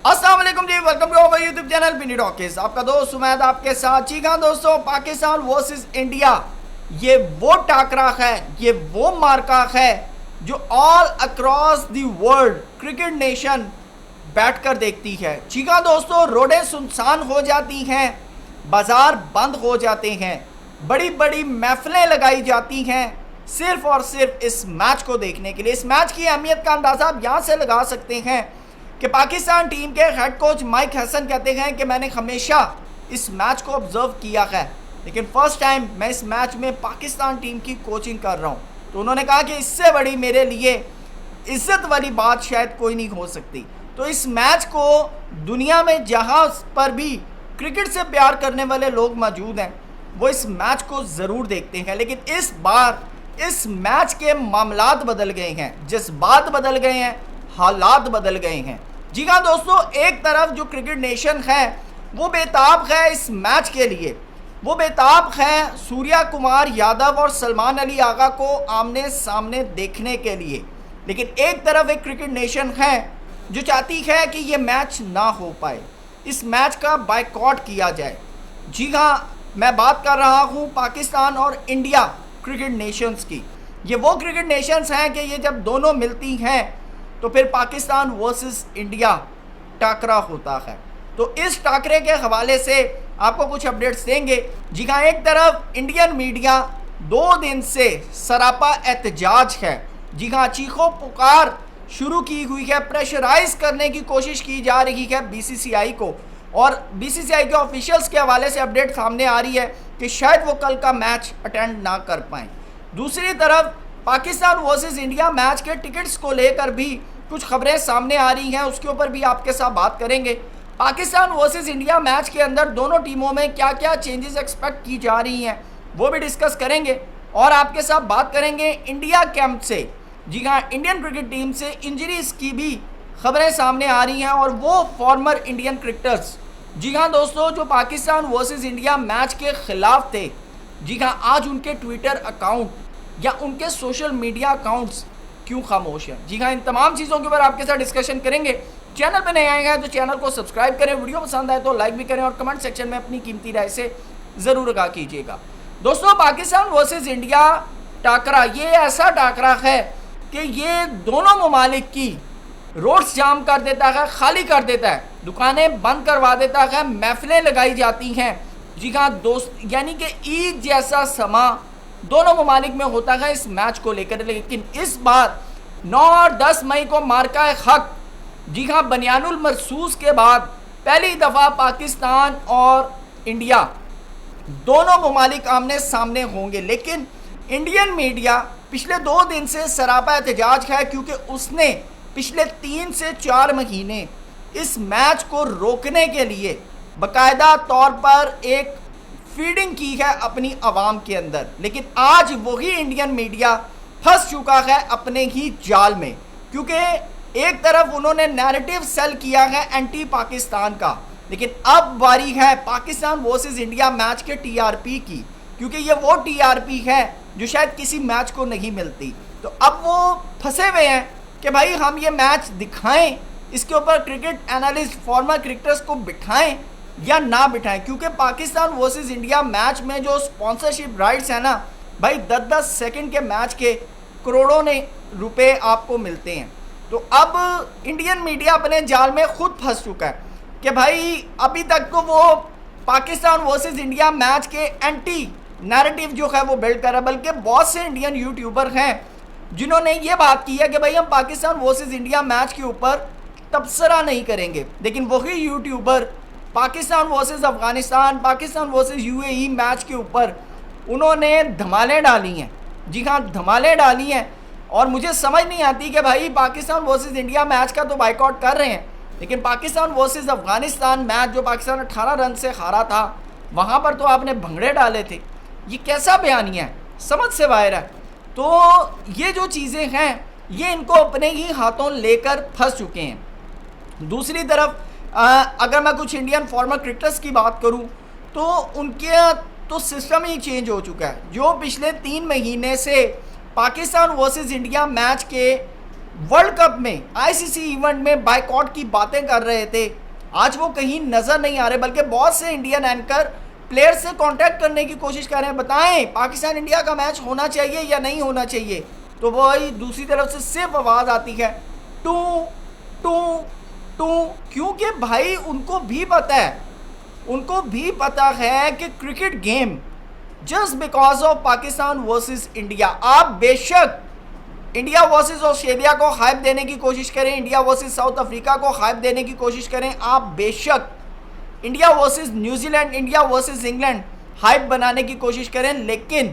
अस्सलाम वालेकुम जी, welcome to our YouTube channel पिनी टॉकीज। आपका दोस्त सुमैद आपके साथ। जी हाँ दोस्तों, पाकिस्तान वर्सेस इंडिया, ये वो टाकरा है, ये वो मार्का है जो all across the world cricket nation बैठकर देखती है। जी हाँ दोस्तों, रोडें सुनसान हो जाती हैं, बाजार बंद हो जाते हैं, बड़ी बड़ी महफिलें लगाई जाती हैं सिर्फ और सिर्फ इस मैच को देखने के लिए। इस मैच की अहमियत का अंदाज़ा आप यहाँ से लगा सकते हैं कि पाकिस्तान टीम के हेड कोच माइक हसन कहते हैं कि मैंने हमेशा इस मैच को ऑब्जर्व किया है, लेकिन फर्स्ट टाइम मैं इस मैच में पाकिस्तान टीम की कोचिंग कर रहा हूँ। तो उन्होंने कहा कि इससे बड़ी मेरे लिए इज्जत वाली बात शायद कोई नहीं हो सकती। तो इस मैच को दुनिया में जहाँ पर भी क्रिकेट से प्यार करने वाले लोग मौजूद हैं वो इस मैच को ज़रूर देखते हैं। लेकिन इस बार इस मैच के मामलात बदल गए हैं, जज्बात बदल गए हैं, हालात बदल गए हैं। जी हाँ दोस्तों, एक तरफ जो क्रिकेट नेशन है वो बेताब है इस मैच के लिए, वो बेताब है सूर्या कुमार यादव और सलमान अली आगा को आमने सामने देखने के लिए। लेकिन एक तरफ एक क्रिकेट नेशन है जो चाहती है कि ये मैच ना हो पाए, इस मैच का बायकॉट किया जाए। जी हाँ, मैं बात कर रहा हूँ पाकिस्तान और इंडिया क्रिकेट नेशंस की। ये वो क्रिकेट नेशंस हैं कि ये जब दोनों मिलती हैं तो फिर पाकिस्तान वर्सेस इंडिया टाकरा होता है। तो इस टाकरे के हवाले से आपको कुछ अपडेट्स देंगे। जी हाँ, एक तरफ इंडियन मीडिया 2 दिन से सरापा एहतजाज है। जी हाँ, चीखों पुकार शुरू की हुई है, प्रेशराइज करने की कोशिश की जा रही है बीसीसीआई को, और बीसीसीआई के ऑफिशियल्स के हवाले से अपडेट सामने आ रही है कि शायद वो कल का मैच अटेंड ना कर पाएँ। दूसरी तरफ पाकिस्तान वर्सेस इंडिया मैच के टिकट्स को लेकर भी कुछ खबरें सामने आ रही हैं, उसके ऊपर भी आपके साथ बात करेंगे। पाकिस्तान वर्सेस इंडिया मैच के अंदर दोनों टीमों में क्या क्या चेंजेस एक्सपेक्ट की जा रही हैं वो भी डिस्कस करेंगे, और आपके साथ बात करेंगे इंडिया कैंप से। जी हाँ, इंडियन क्रिकेट टीम से इंजरीज की भी खबरें सामने आ रही हैं, और वो फॉर्मर इंडियन क्रिकेटर्स, जी हाँ दोस्तों, जो पाकिस्तान वर्सेस इंडिया मैच के खिलाफ थे, जी हाँ, आज उनके ट्विटर अकाउंट या उनके सोशल मीडिया अकाउंट्स क्यों खामोश हैं। जी हाँ, इन तमाम चीज़ों के ऊपर आपके साथ डिस्कशन करेंगे। चैनल पे नए आए हैं तो चैनल को सब्सक्राइब करें, वीडियो पसंद आए तो लाइक भी करें, और कमेंट सेक्शन में अपनी कीमती राय से ज़रूर आगाह कीजिएगा। दोस्तों, पाकिस्तान वर्सेस इंडिया टाकरा ये ऐसा टाकरा है कि ये दोनों ममालिक की रोड्स जाम कर देता है, खाली कर देता है, दुकानें बंद करवा देता है, महफिलें लगाई जाती हैं। जी हाँ दोस्त, यानी कि ईद जैसा समा दोनों ममालिक में होता है इस मैच को लेकर। लेकिन इस बार 9 और 10 मई को मार्का हक, जी हाँ, बनियानुल मरसूस के बाद पहली दफ़ा पाकिस्तान और इंडिया दोनों ममालिक आमने सामने होंगे। लेकिन इंडियन मीडिया पिछले 2 दिन से सरापा एहतजाज है, क्योंकि उसने पिछले 3 से 4 महीने इस मैच को रोकने के लिए बाकायदा तौर पर एक फीडिंग की है अपनी आवाम के अंदर। लेकिन आज वही इंडियन मीडिया फंस चुका है अपने ही जाल में, क्योंकि एक तरफ उन्होंने नैरेटिव सेल किया है एंटी पाकिस्तान का, लेकिन अब बारी है पाकिस्तान वर्सेस इंडिया मैच के टीआरपी की, क्योंकि ये वो टीआरपी है जो शायद किसी मैच को नहीं मिलती। तो अब वो फंसे हुए हैं कि भाई हम ये मैच दिखाएं, इसके ऊपर क्रिकेट एनालिस्ट फॉर्मर क्रिकेटर्स को बिठाएं या ना बिठाएं, क्योंकि पाकिस्तान वर्सेस इंडिया मैच में जो स्पॉन्सरशिप राइट्स हैं ना भाई, 10-10 सेकंड के मैच के करोड़ों ने रुपए आपको मिलते हैं। तो अब इंडियन मीडिया अपने जाल में खुद फंस चुका है कि भाई अभी तक तो वो पाकिस्तान वर्सेस इंडिया मैच के एंटी नैरेटिव जो है वो बिल्ड कर रहा है, बल्कि बहुत से इंडियन यूट्यूबर हैं जिन्होंने ये बात की है कि भाई हम पाकिस्तान वर्सेस इंडिया मैच के ऊपर तबसरा नहीं करेंगे। लेकिन वही YouTuber Pakistan versus Afghanistan, Pakistan versus UAE match के ऊपर उन्होंने धमालें डाली हैं। जी हाँ, धमालें डाली हैं, और मुझे समझ नहीं आती कि भाई पाकिस्तान वर्सेस इंडिया मैच का तो बाइकआउट कर रहे हैं, लेकिन पाकिस्तान वर्सेस अफगानिस्तान मैच जो पाकिस्तान 18 रन से हारा था, वहाँ पर तो आपने भंगड़े डाले थे। ये कैसा बयानिया है, समझ से बाहर है। तो ये जो चीज़ें हैं ये इनको अपने ही हाथों लेकर फंस चुके हैं। दूसरी तरफ अगर मैं कुछ इंडियन फॉर्मर क्रिकेटर्स की बात करूं तो उनके तो सिस्टम ही चेंज हो चुका है। जो पिछले 3 महीने से पाकिस्तान वर्सेस इंडिया मैच के वर्ल्ड कप में, आईसीसी इवेंट में बायकॉट की बातें कर रहे थे, आज वो कहीं नजर नहीं आ रहे, बल्कि बहुत से इंडियन एंकर प्लेयर से कांटेक्ट करने की कोशिश कर रहे हैं, बताएं पाकिस्तान इंडिया का मैच होना चाहिए या नहीं होना चाहिए। तो वही दूसरी तरफ से सिर्फ आवाज़ आती है टू टू टू, क्योंकि भाई उनको भी पता है, उनको भी पता है कि cricket game just because of Pakistan versus India, आप बेशक इंडिया वर्सेस ऑस्ट्रेलिया को हाइप देने की कोशिश करें, इंडिया वर्सेस साउथ अफ्रीका को हाइप देने की कोशिश करें, आप बेशक India versus New Zealand, India versus England hype बनाने की कोशिश करें, लेकिन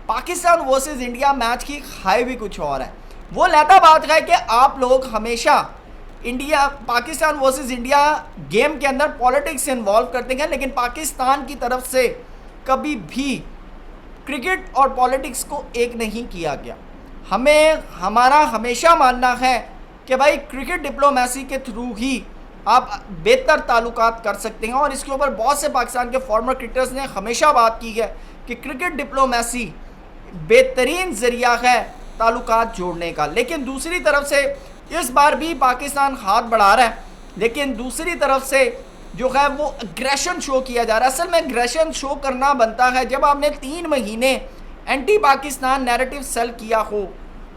पाकिस्तान वर्सेस इंडिया मैच की हाइप भी कुछ और है। वो लहता बात है कि आप लोग हमेशा India Pakistan versus India game के अंदर पॉलिटिक्स इन्वॉल्व करते हैं, लेकिन पाकिस्तान की तरफ से कभी भी क्रिकेट और पॉलिटिक्स को एक नहीं किया गया। हमें हमारा हमेशा मानना है कि भाई क्रिकेट डिप्लोमेसी के थ्रू ही आप बेहतर ताल्लुकात कर सकते हैं, और इसके ऊपर बहुत से पाकिस्तान के फॉर्मर क्रिकेटर्स ने हमेशा बात की है कि क्रिकेट डिप्लोमेसी बेहतरीन ज़रिया है ताल्लुकात जोड़ने का। लेकिन दूसरी तरफ से इस बार भी पाकिस्तान हाथ बढ़ा रहा है, लेकिन दूसरी तरफ से जो है वो अग्रेशन शो किया जा रहा है। असल में अग्रेशन शो करना बनता है जब आपने 3 महीने एंटी पाकिस्तान नैरेटिव सेल किया हो,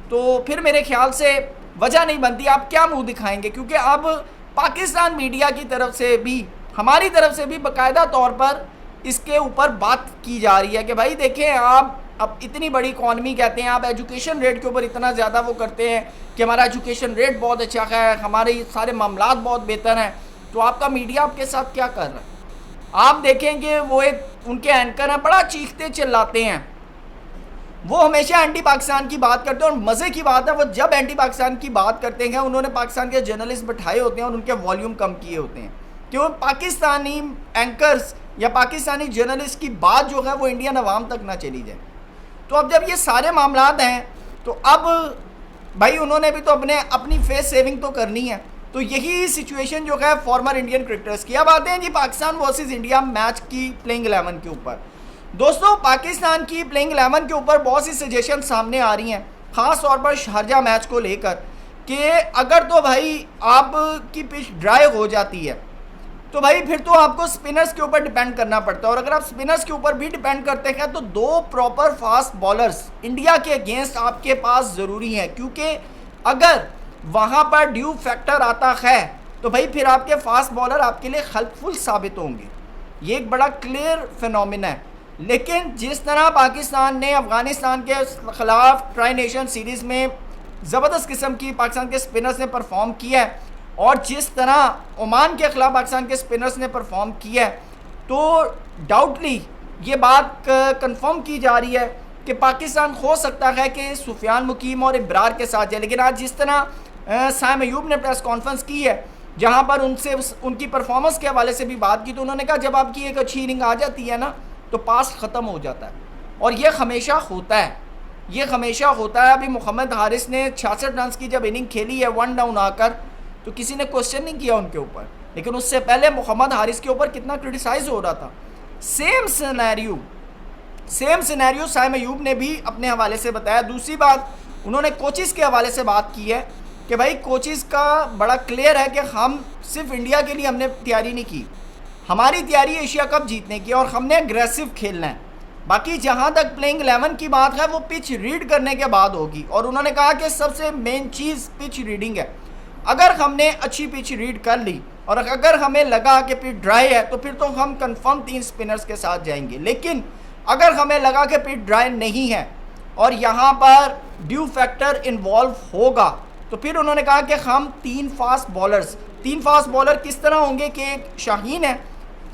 तो फिर मेरे ख्याल से वजह नहीं बनती आप क्या मुंह दिखाएंगे, क्योंकि अब पाकिस्तान मीडिया की तरफ से भी, हमारी तरफ से भी बाकायदा तौर पर इसके ऊपर बात की जा रही है कि भाई देखें, आप अब इतनी बड़ी इकॉनमी कहते हैं, आप एजुकेशन रेट के ऊपर इतना ज़्यादा वो करते हैं कि हमारा एजुकेशन रेट बहुत अच्छा है, हमारे सारे मामलात बहुत बेहतर हैं, तो आपका मीडिया आपके साथ क्या कर रहा है। आप देखेंगे वो एक उनके एंकर हैं, बड़ा चीखते चिल्लाते हैं, वो हमेशा एंटी पाकिस्तान की बात करते हैं, और मज़े की बात है वो जब एंटी पाकिस्तान की बात करते हैं उन्होंने पाकिस्तान के जर्नलिस्ट बैठाए होते हैं और उनके वॉल्यूम कम किए होते हैं, क्यों पाकिस्तानी एंकर्स या पाकिस्तानी जर्नलिस्ट की बात जो है वो इंडियन अवाम तक ना चली जाए। तो अब जब ये सारे मामलात हैं तो अब भाई उन्होंने भी तो अपनी फेस सेविंग तो करनी है। तो यही सिचुएशन जो है फॉर्मर इंडियन क्रिकेटर्स की। अब आते हैं जी पाकिस्तान वर्सेस इंडिया मैच की प्लेइंग 11 के ऊपर। दोस्तों पाकिस्तान की प्लेइंग 11 के ऊपर बहुत सी सजेशन सामने आ रही हैं, ख़ास तौर पर शारजा मैच को लेकर, कि अगर तो भाई आपकी पिच ड्राई हो जाती है तो भाई फिर तो आपको स्पिनर्स के ऊपर डिपेंड करना पड़ता है, और अगर आप स्पिनर्स के ऊपर भी डिपेंड करते हैं तो 2 प्रॉपर फास्ट बॉलर्स इंडिया के अगेंस्ट आपके पास ज़रूरी हैं, क्योंकि अगर वहाँ पर ड्यू फैक्टर आता है तो भाई फिर आपके फास्ट बॉलर आपके लिए हेल्पफुल साबित होंगे। ये एक बड़ा क्लियर फिनोमिना है। लेकिन जिस तरह पाकिस्तान ने अफ़गानिस्तान के ख़िलाफ़ ट्राई नेशन सीरीज़ में ज़बरदस्त किस्म की पाकिस्तान के स्पिनर्स ने परफॉर्म किया है, और जिस तरह ओमान के ख़िलाफ़ पाकिस्तान के स्पिनर्स ने परफॉर्म किया है, तो डाउटली ये बात कंफर्म की जा रही है कि पाकिस्तान हो सकता है कि सुफियान मुकीम और इब्रार के साथ जाए। लेकिन आज जिस तरह साइम अयूब ने प्रेस कॉन्फ्रेंस की है, जहाँ पर उनसे उनकी परफॉर्मेंस के हवाले से भी बात की, तो उन्होंने कहा जब आपकी एक अच्छी इनिंग आ जाती है ना तो पास ख़त्म हो जाता है, और ये हमेशा होता है, ये हमेशा होता है। अभी मोहम्मद हारिस ने 66 रन की जब इनिंग खेली है 1 डाउन आकर, तो किसी ने क्वेश्चन नहीं किया उनके ऊपर, लेकिन उससे पहले मोहम्मद हारिस के ऊपर कितना क्रिटिसाइज हो रहा था। सेम सिनेरियो साइम अयूब ने भी अपने हवाले से बताया। दूसरी बात, उन्होंने कोचिज़ के हवाले से बात की है कि भाई कोचिज़ का बड़ा क्लियर है कि हम सिर्फ इंडिया के लिए हमने तैयारी नहीं की, हमारी तैयारी एशिया कप जीतने की, और हमने अग्रेसिव खेलना है। बाकी जहाँ तक प्लेइंग 11 की बात है वो पिच रीड करने के बाद होगी, और उन्होंने कहा कि सबसे मेन चीज़ पिच रीडिंग है। अगर हमने अच्छी पिच रीड कर ली और अगर हमें लगा कि पिच ड्राई है तो फिर तो हम कंफर्म 3 स्पिनर्स के साथ जाएंगे। लेकिन अगर हमें लगा कि पिच ड्राई नहीं है और यहाँ पर ड्यू फैक्टर इन्वॉल्व होगा, तो फिर उन्होंने कहा कि हम 3 फास्ट बॉलर किस तरह होंगे कि एक शाहीन है,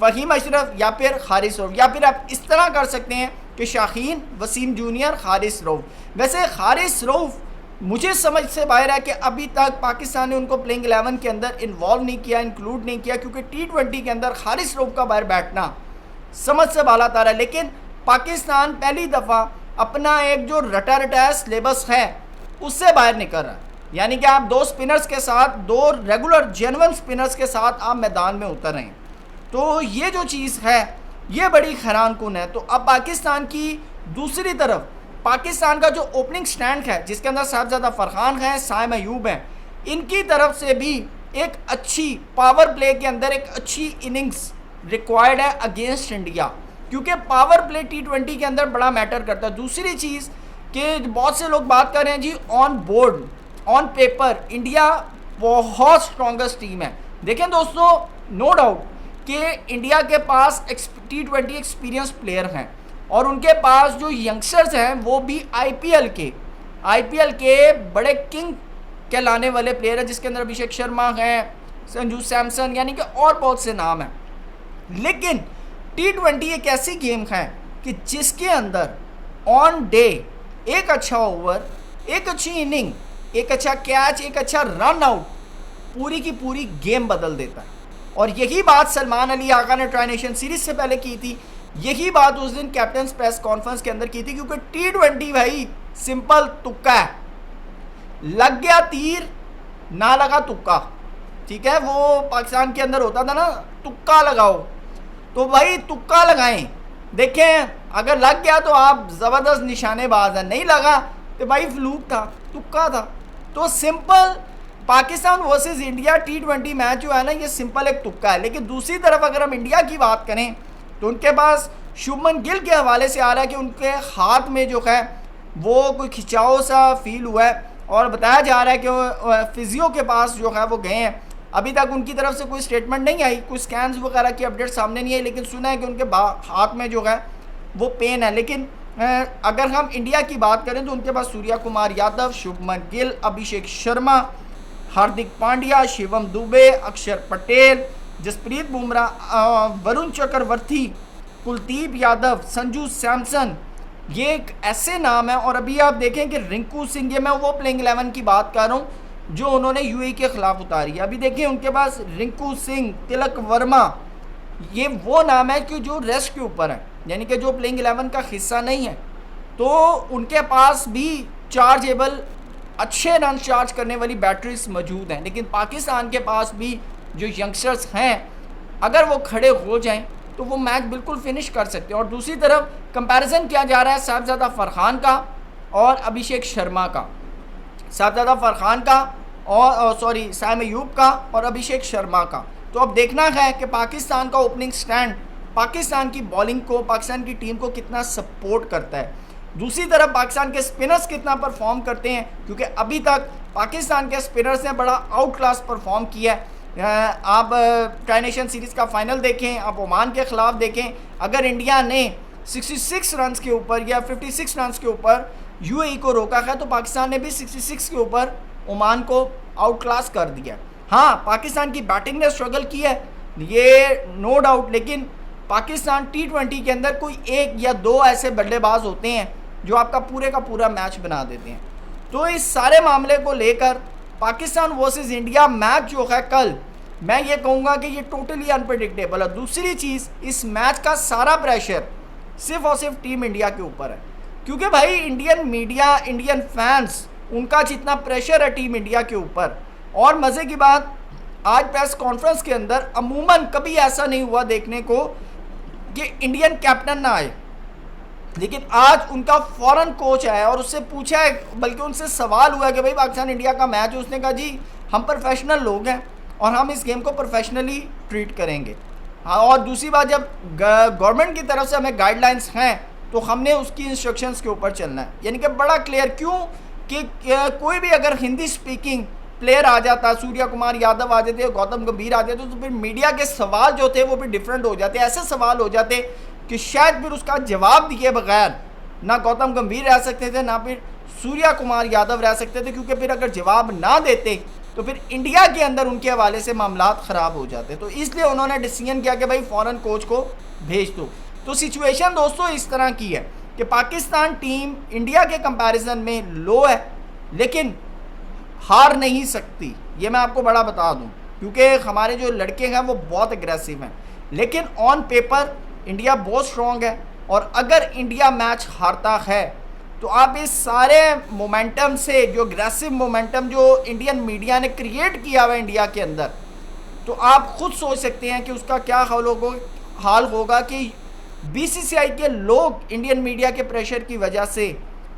फ़हीम अशरफ, या फिर हारिस रऊफ़, या फिर आप इस तरह कर सकते हैं कि शाहीन, वसीम जूनियर, हारिस रऊफ़। वैसे हारिस रऊफ़ मुझे समझ से बाहर है कि अभी तक पाकिस्तान ने उनको प्लेइंग 11 के अंदर इन्वॉल्व नहीं किया, इंक्लूड नहीं किया, क्योंकि T20 के अंदर हारिस रऊफ़ का बाहर बैठना समझ से बाला तारा है। लेकिन पाकिस्तान पहली दफ़ा अपना एक जो रटा सिलेबस है उससे बाहर निकल रहा है, यानी कि आप 2 स्पिनर्स के साथ, 2 रेगुलर जेन्युइन स्पिनर्स के साथ आप मैदान में उतर रहे हैं। तो ये जो चीज़ है ये बड़ी हैरान कुन है। तो अब पाकिस्तान की दूसरी तरफ पाकिस्तान का जो ओपनिंग स्टैंड है जिसके अंदर साहबजादा फरहान हैं, साइम अयूब हैं, इनकी तरफ से भी एक अच्छी पावर प्ले के अंदर एक अच्छी इनिंग्स रिक्वायर्ड है अगेंस्ट इंडिया, क्योंकि पावर प्ले T20 के अंदर बड़ा मैटर करता है। दूसरी चीज़ कि बहुत से लोग बात कर रहे हैं जी on board on paper India बहुत स्ट्रॉन्गेस्ट टीम है। देखें दोस्तों, नो डाउट कि इंडिया के पास T20 एक्सपीरियंस प्लेयर हैं और उनके पास जो यंगस्टर्स हैं वो भी आईपीएल के बड़े किंग कहलाने वाले प्लेयर हैं, जिसके अंदर अभिषेक शर्मा हैं, संजू सैमसन, यानी कि और बहुत से नाम हैं। लेकिन T20 एक ऐसी गेम है कि जिसके अंदर ऑन डे एक अच्छा ओवर, एक अच्छी इनिंग, एक अच्छा कैच, एक अच्छा रन आउट पूरी की पूरी गेम बदल देता है। और यही बात सलमान अली आका ने ट्राई नेशन सीरीज से पहले की थी, यही बात उस दिन कैप्टन प्रेस कॉन्फ्रेंस के अंदर की थी, क्योंकि T20 भाई सिंपल तुक्का है, लग गया तीर ना लगा तुक्का, ठीक है। वो पाकिस्तान के अंदर होता था ना, तुक्का लगाओ, तो भाई तुक्का लगाएं। देखें अगर लग गया तो आप ज़बरदस्त निशानेबाज हैं, नहीं लगा तो भाई फ्लूक था, तुक्का था। तो simple Pakistan versus India T20 match जो है ना, ये सिंपल एक तुक्का है। लेकिन दूसरी तरफ अगर हम इंडिया की बात करें तो उनके पास शुभमन गिल के हवाले से आ रहा है कि उनके हाथ में जो है वो कोई खिंचाव सा फील हुआ है और बताया जा रहा है कि वो फिजियो के पास जो है वो गए हैं। अभी तक उनकी तरफ से कोई स्टेटमेंट नहीं आई, कोई स्कैन्स वगैरह की अपडेट सामने नहीं आई, लेकिन सुना है कि उनके हाथ में जो है वो पेन है। लेकिन अगर हम इंडिया की बात करें तो उनके पास सूर्या कुमार यादव, शुभमन गिल, अभिषेक शर्मा, हार्दिक पांड्या, शिवम दुबे, अक्षर पटेल, जसप्रीत बुमराह, वरुण चक्रवर्ती, कुलदीप यादव, संजू सैमसन, ये एक ऐसे नाम है। और अभी आप देखें कि रिंकू सिंह, ये मैं वो प्लेइंग 11 की बात कर रहा हूँ जो उन्होंने यूएई के खिलाफ उतारी है। अभी देखिए उनके पास रिंकू सिंह, तिलक वर्मा, ये वो नाम है कि जो रेस्ट के ऊपर है, यानी कि जो प्लेइंग 11 का हिस्सा नहीं है, तो उनके पास भी चार्जेबल अच्छे रन चार्ज करने वाली बैटरीज मौजूद हैं। लेकिन पाकिस्तान के पास भी जो यंगस्टर्स हैं, अगर वो खड़े हो जाएं तो वो मैच बिल्कुल फिनिश कर सकते हैं। और दूसरी तरफ कंपैरिजन किया जा रहा है साहबजादा फरहान का और अभिषेक शर्मा का, साहबजादा फरहान का और साइम अयूब का और अभिषेक शर्मा का। तो अब देखना है कि पाकिस्तान का ओपनिंग स्टैंड पाकिस्तान की बॉलिंग को, पाकिस्तान की टीम को कितना सपोर्ट करता है। दूसरी तरफ पाकिस्तान के स्पिनर्स कितना परफॉर्म करते हैं, क्योंकि अभी तक पाकिस्तान के स्पिनर्स ने बड़ा आउट क्लास परफॉर्म किया है। आप ट्राई नेशन सीरीज़ का फाइनल देखें, आप ओमान के ख़िलाफ़ देखें, अगर इंडिया ने 66 रन्स के ऊपर या 56 रन्स के ऊपर यूएई को रोका है, तो पाकिस्तान ने भी 66 के ऊपर ओमान को आउट क्लास कर दिया। हाँ, पाकिस्तान की बैटिंग ने स्ट्रगल किया है, ये नो डाउट, लेकिन पाकिस्तान T20 के अंदर कोई एक या दो ऐसे बल्लेबाज होते हैं जो आपका पूरे का पूरा मैच बना देते हैं। तो इस सारे मामले को लेकर पाकिस्तान वर्सेस इंडिया मैच जो है कल, मैं ये कहूँगा कि ये टोटली अनप्रेडिक्टेबल है। दूसरी चीज़, इस मैच का सारा प्रेशर सिर्फ और सिर्फ टीम इंडिया के ऊपर है, क्योंकि भाई इंडियन मीडिया, इंडियन फैंस, उनका जितना प्रेशर है टीम इंडिया के ऊपर। और मज़े की बात, आज प्रेस कॉन्फ्रेंस के अंदर अमूमन कभी ऐसा नहीं हुआ देखने को कि इंडियन कैप्टन ना आए, लेकिन आज उनका फॉरेन कोच आया और उससे पूछा है, बल्कि उनसे सवाल हुआ कि भाई पाकिस्तान इंडिया का मैच है। उसने कहा जी हम प्रोफेशनल लोग हैं और हम इस गेम को प्रोफेशनली ट्रीट करेंगे। हाँ, और दूसरी बात, जब गवर्नमेंट की तरफ से हमें गाइडलाइंस हैं तो हमने उसकी इंस्ट्रक्शंस के ऊपर चलना है। यानी कि बड़ा क्लियर, क्यों कि कोई भी अगर हिंदी स्पीकिंग प्लेयर आ जाता, सूर्या कुमार यादव आ जाते, गौतम गंभीर आ जाते, तो फिर मीडिया के सवाल जो थे वो भी डिफरेंट हो जाते। ऐसे सवाल हो जाते कि शायद फिर उसका जवाब दिए बगैर ना गौतम गंभीर रह सकते थे, ना फिर सूर्या कुमार यादव रह सकते थे, क्योंकि फिर अगर जवाब ना देते तो फिर इंडिया के अंदर उनके हवाले से मामलात ख़राब हो जाते। तो इसलिए उन्होंने डिसीजन किया कि भाई फॉरेन कोच को भेज दो। तो सिचुएशन दोस्तों इस तरह की है कि पाकिस्तान टीम इंडिया के कंपैरिजन में लो है, लेकिन हार नहीं सकती, ये मैं आपको बड़ा बता दूं, क्योंकि हमारे जो लड़के हैं वो बहुत एग्रेसिव हैं। लेकिन ऑन पेपर इंडिया बहुत स्ट्रॉन्ग है, और अगर इंडिया मैच हारता है तो आप इस सारे मोमेंटम से, जो एग्रेसिव मोमेंटम जो इंडियन मीडिया ने क्रिएट किया हुआ इंडिया के अंदर, तो आप खुद सोच सकते हैं कि उसका क्या हाल होगा कि बीसीसीआई के लोग इंडियन मीडिया के प्रेशर की वजह से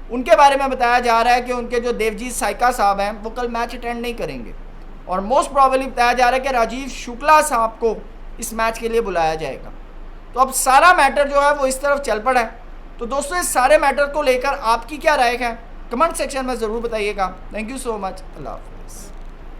उनके बारे में बताया जा रहा है कि उनके जो देवजीत साइका साहब हैं वो कल मैच अटेंड नहीं करेंगे, और मोस्ट प्रॉबेबली बताया जा रहा है कि राजीव शुक्ला साहब को इस मैच के लिए बुलाया जाएगा। तो अब सारा मैटर जो है वो इस तरफ चल पड़ा है। तो दोस्तों इस सारे मैटर को लेकर आपकी क्या राय है, कमेंट सेक्शन में ज़रूर बताइएगा। Thank you so much. अल्लाह हाफ़िज़।